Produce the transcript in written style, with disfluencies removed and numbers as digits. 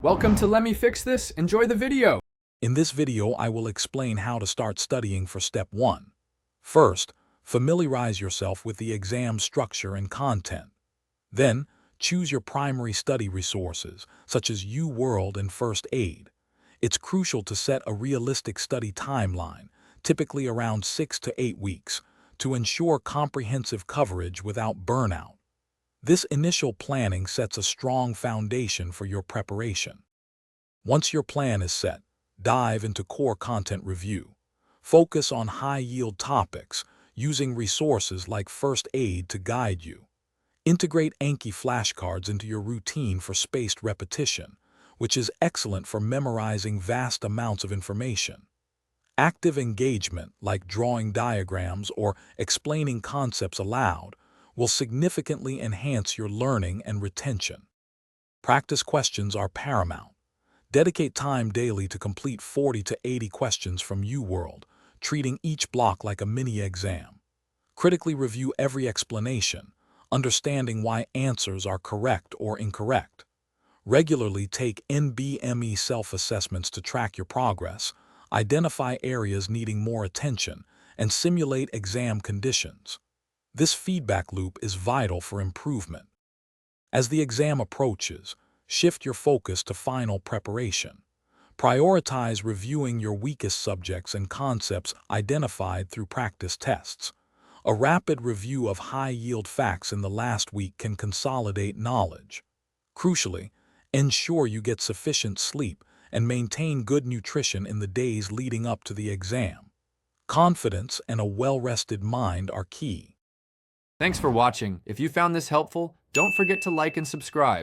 Welcome to Let Me Fix This. Enjoy the video. In this video, I will explain how to start studying for Step 1. First, familiarize yourself with the exam structure and content. Then, choose your primary study resources, such as UWorld and First Aid. It's crucial to set a realistic study timeline, typically around 6 to 8 weeks, to ensure comprehensive coverage without burnout. This initial planning sets a strong foundation for your preparation. Once your plan is set, dive into core content review. Focus on high-yield topics, using resources like First Aid to guide you. Integrate Anki flashcards into your routine for spaced repetition, which is excellent for memorizing vast amounts of information. Active engagement, like drawing diagrams or explaining concepts aloud, will significantly enhance your learning and retention. Practice questions are paramount. Dedicate time daily to complete 40 to 80 questions from UWorld, treating each block like a mini-exam. Critically review every explanation, understanding why answers are correct or incorrect. Regularly take NBME self-assessments to track your progress, identify areas needing more attention, and simulate exam conditions. This feedback loop is vital for improvement. As the exam approaches, shift your focus to final preparation. Prioritize reviewing your weakest subjects and concepts identified through practice tests. A rapid review of high-yield facts in the last week can consolidate knowledge. Crucially, ensure you get sufficient sleep and maintain good nutrition in the days leading up to the exam. Confidence and a well-rested mind are key. Thanks for watching. If you found this helpful, don't forget to like and subscribe.